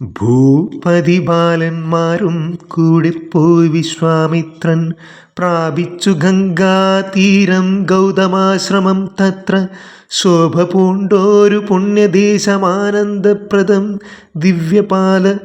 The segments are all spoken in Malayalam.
ഭൂപതിബാലന്മാരും കൂടിപ്പോയി വിശ്വാമിത്രൻ പ്രാപിച്ചു ഗംഗാതീരം ഗൗതമാശ്രമം തത്ര ശോഭ പൂണ്ടോരു പുണ്യദേശമാനന്ദപ്രദം ദിവ്യപാല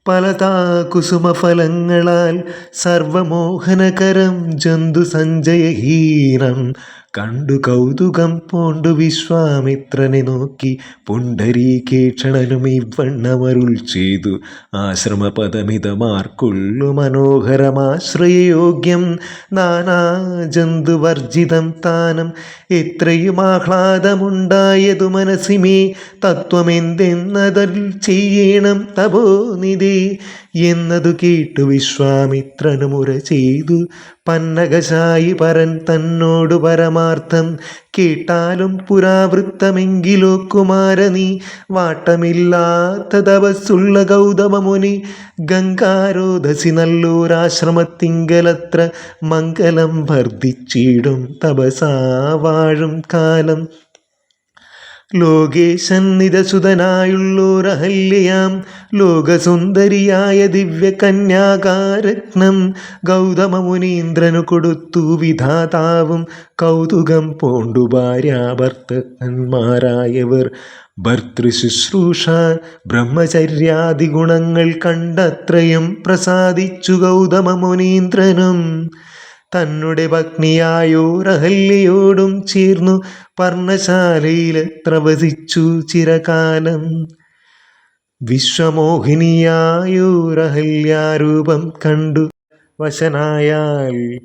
പലതാ കുസുമഫലങ്ങളാൽ സർവമോഹനകരം ജന്തു സഞ്ജയഹീനം കണ്ടു കൗതുകം പൂണ്ടു വിശ്വാമിത്രനെ നോക്കി പുണ്ടരീകേക്ഷണനും ഇവണ്ണമരുൾ ചെയ്തു. ആശ്രമപദമിതമാർക്കുള്ളു മനോഹരമാശ്രയയോഗ്യം നാനാജന്തുവർജിതം താനം എത്രയും ആഹ്ലാദമുണ്ടായതു മനസ്സിമേ തത്വമെന്തെന്നതൽ ചെയ്യണം തപോനിധേ എന്നതു കേട്ടു വിശ്വാമിത്രനു മുര ചെയ്തു. പന്നകശായി പരൻ തന്നോടു പരമാർത്ഥം കേട്ടാലും പുരാവൃത്തമെങ്കിലോ കുമാര നീ വാട്ടമില്ലാത്ത തപസ്സുള്ള ഗൗതമമുനി ഗംഗാരോധസി നല്ലൂരാശ്രമത്തിങ്കലത്ര മംഗലം വർദ്ധിച്ചിടും തപസാ വാഴും കാലം. ലോകേശന്നിതസുതനായുള്ളോരഹല്യയാം ലോകസുന്ദരിയായ ദിവ്യകന്യാകാരത്നം ഗൗതമമുനീന്ദ്രനു കൊടുത്തു വിധാതാവും കൗതുകം പൂണ്ടു ഭാര്യാഭർത്തന്മാരായവർ ഭർതൃശുശ്രൂഷ ബ്രഹ്മചര്യാദി ഗുണങ്ങൾ കണ്ടത്രയും പ്രസാദിച്ചു ഗൗതമമുനീന്ദ്രനും തന്നുടെ പത്നിയായോരഹല്യയോടും ചേർന്നു പർണശാലയിലെത്ര വസിച്ചു ചിരകാലം. വിശ്വമോഹിനിയായോരഹല്യാരൂപം കണ്ടു വശനായാൽ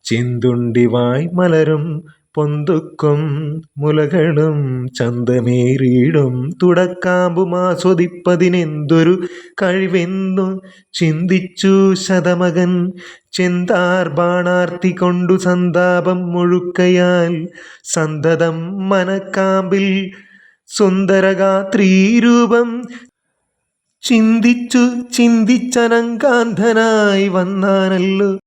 ചെന്തുണ്ടിവായ് മലരും പൊന്തുക്കും മുലകളും ചന്തമേറിയിടും തുടക്കാമ്പുമാസ്വദിപ്പതിനെന്തൊരു കഴിവെന്നു ചിന്തിച്ചു ശതമകൻ. ചെന്താർ ബാണാർത്തി കൊണ്ടു സന്താപം മുഴുക്കയാൽ സന്തതം മനക്കാമ്പിൽ സുന്ദരഗാത്രീരൂപം ചിന്തിച്ചു ചിന്തിച്ചനങ്കാന്ധനായി വന്നാനല്ലോ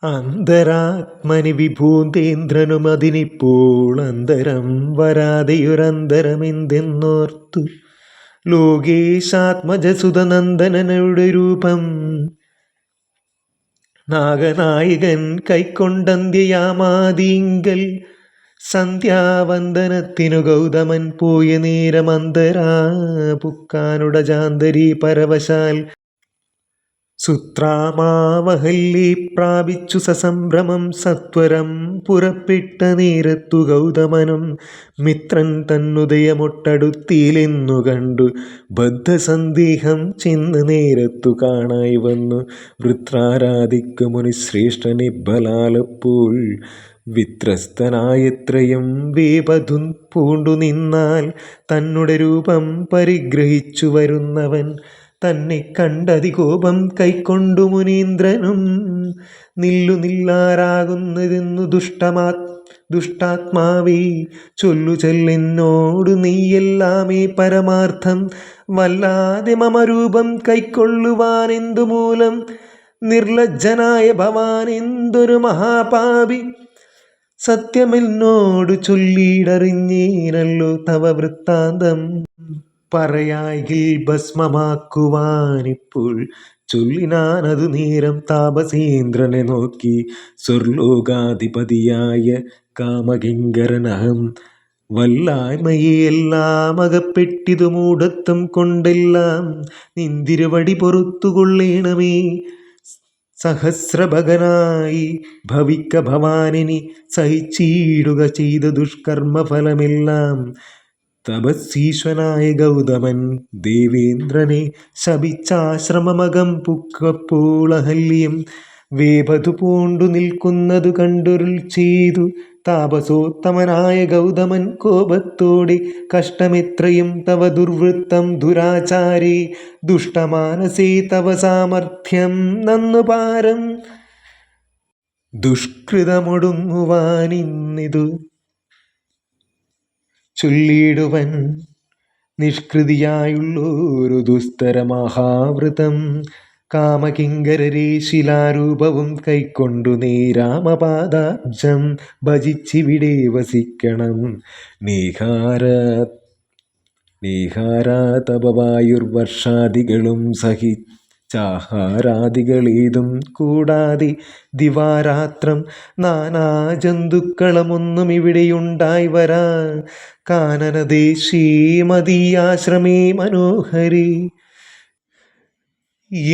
അന്തരാത്മനി വിഭൂതേന്ദ്രനും അതിനിപ്പോൾ അന്തരം വരാതെയൊരന്തരമെന്തെന്നോർത്തു. ലോകേശാത്മജസുതനന്ദനനുടെ രൂപം നാഗനായകൻ കൈക്കൊണ്ടന്ത്യയാമാദിങ്കൽ സന്ധ്യാവന്ദനത്തിനു ഗൗതമൻ പോയ നേരമന്തരാ പുക്കാനുടജാന്തരി പരവശാൽ സുത്രാമാവഹല്യെ പ്രാപിച്ചു സസംഭ്രമം സത്വരം പുറപ്പെട്ട നേരത്തു ഗൗതമനും മിത്രൻ തന്നുദയമൊട്ടടുത്തിയിലെന്നു കണ്ടു ബദ്ധസന്ദേഹം ചെന്ന് നേരത്തു കാണായി വന്നു. വൃത്രാരാധിക്കു മുനിശ്രേഷ്ഠനെ ബലാലപ്പോൾ വിത്രസ്തനായത്രയും വേപധു പൂണ്ടു നിന്നാൽ തന്നുടെ രൂപം പരിഗ്രഹിച്ചു വരുന്നവൻ തന്നെ കണ്ടതികോപം കൈക്കൊണ്ടു മുനീന്ദ്രനും നില്ലാരാകുന്നതെന്നു ദുഷ്ടാത്മാവേ ചൊല്ലു ചൊല്ലെന്നോടു നീയെല്ലാമേ പരമാർത്ഥം വല്ലാതെ മമ രൂപം കൈക്കൊള്ളുവാനെന്തു മൂലം നിർലജ്ജനായ ഭവാൻ എന്തൊരു മഹാപാപി സത്യമെന്നോടു ചൊല്ലിയിടറിഞ്ഞേനല്ലോ തവ വൃത്താന്തം പറയായിൽ ഭസ്മമാക്കുവാനിപ്പോൾ ചൊല്ലിനാനതു നേരം താപസേന്ദ്രനെ നോക്കി സ്വർലോകാധിപതിയായ കാമകിങ്കരനഹം വല്ലായ്മയെല്ലാം അകപ്പെട്ടിതു മൂഢത്വം കൊണ്ടെല്ലാം നിന്തിരുവടി പൊറുത്തുകൊള്ളേണമേ. സഹസ്രഭകനായി ഭവിക്ക ഭവാനിനി സഹിച്ചിടുക ചെയ്ത ദുഷ്കർമ്മഫലമെല്ലാം. തപസ്വീശ്വനായ ഗൗതമൻ ദേവേന്ദ്രനെ ശപിച്ചാശ്രമമകം പുക്കപ്പോൾ അഹല്യം വേപതു പൂണ്ടു നിൽക്കുന്നതു കണ്ടൊരുൾ ചെയ്തു. താപസോത്തമനായ ഗൗതമൻ കോപത്തോടെ കഷ്ടമെത്രയും തവ ദുർവൃത്തം ദുരാചാരേ ദുഷ്ടമാനസേ തവ സാമർഥ്യം നന്നു പാരം ദുഷ്കൃതമൊടുങ്ങുവാനിന്നിതു ചൊല്ലിടുവൻ നിഷ്കൃതിയായുള്ളൊരു ദുസ്തരമഹാവൃതം. കാമകിങ്കരരെ ശിലാരൂപവും കൈക്കൊണ്ടു നീരാമപാദാബ്ജം ഭജിച്ചിവിടെ വസിക്കണം. നീഹാര നീഹാരാതപവായുർവർഷാദികളും സഹിച്ചാഹാരാദികളേതും കൂടാതെ ദിവാരാത്രം നാനാജന്തുക്കളമൊന്നും ഇവിടെയുണ്ടായി വരാ കാനനദേശീ മദീയാശ്രമേ മനോഹരി.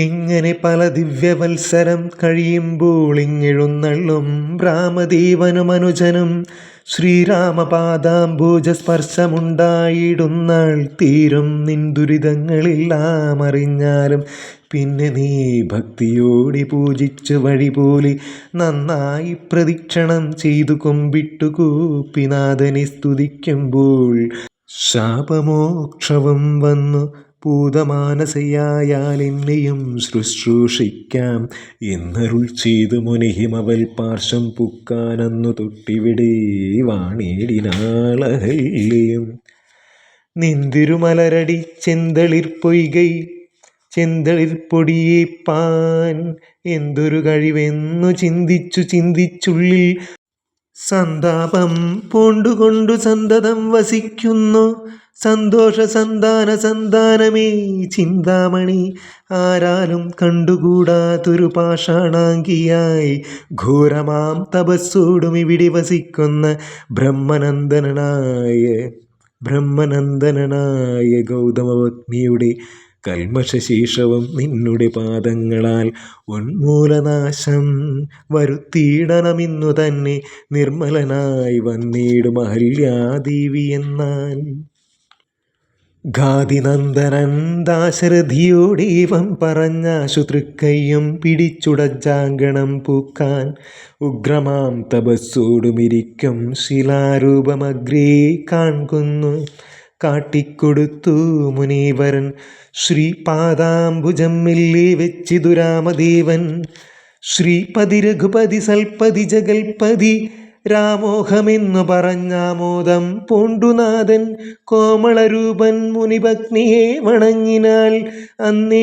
എങ്ങനെ പല ദിവ്യവത്സരം കഴിയുമ്പോൾ ഇങ്ങെഴുന്നള്ളും രാമദേവനും അനുജനും ശ്രീരാമപാദാംബുജസ്പർശമുണ്ടായിടുന്നാൾ തീരും നിൻ ദുരിതങ്ങളെല്ലാം അറിഞ്ഞാലും പിന്നെ നീ ഭക്തിയോടെ പൂജിച്ചു വഴിപോലെ നന്നായി പ്രദക്ഷിണം ചെയ്തു കൊമ്പിട്ടു കൂപ്പിനാഥനെ സ്തുതിക്കുമ്പോൾ ശാപമോക്ഷവും വന്നു പൂതമാനസയായാൽ എന്നെയും ശുശ്രൂഷിക്കാം എന്നരുൾ ചെയ്തു മുനിഹിമവൽ പാർശ്വം പുക്കാനന്നു തൊട്ടിവിടെ വാണേടിനാളഹല്യം. നിന്തിരുമലരടി ചെന്തളിർപ്പൊയ്കൈ ചെന്തളിർപ്പൊടിയേപ്പാൻ എന്തൊരു കഴിവെന്നു ചിന്തിച്ചുള്ളിൽ സന്താപം പൂണ്ടുകൊണ്ടു സന്തതം വസിക്കുന്നു സന്തോഷ സന്താനമേ ചിന്താമണി. ആരാലും കണ്ടുകൂടാത്തൊരു പാഷാണാങ്കിയായി ഘോരമാം തപസ്സോടും ഇവിടെ വസിക്കുന്ന ബ്രഹ്മനന്ദനായ ഗൗതമപത്നിയുടെ കൽമഷശേഷവും നിന്നുടെ പാദങ്ങളാൽ ഉന്മൂലനാശം വരുത്തിയിടണമെന്നു തന്നെ നിർമ്മലനായി വന്നിടും അഹല്യാദേവി എന്നാൽ. ഗാദിനന്ദനൻ ദാശരഥിയോടേവം പറഞ്ഞാശു തൃക്കയ്യും പിടിച്ചുടജാങ്കണം പൂക്കാൻ ഉഗ്രമാം തപസ്സോടുമിരിക്കും ശിലാരൂപമഗ്രേ കാൺകുന്നു കാട്ടിക്കൊടുത്തു മുനീവരൻ. ശ്രീപാദാംബുജം മെല്ലെ വെച്ചിതു രാമദേവൻ ശ്രീപതി രഘുപതി സൽപതി ജഗൽപതി രാമോഹമെന്നു പറഞ്ഞാമോദം പൂണ്ടുനാഥൻ കോമളരൂപൻ മുനിപത്നിയെ വണങ്ങിനാൽ അന്നേ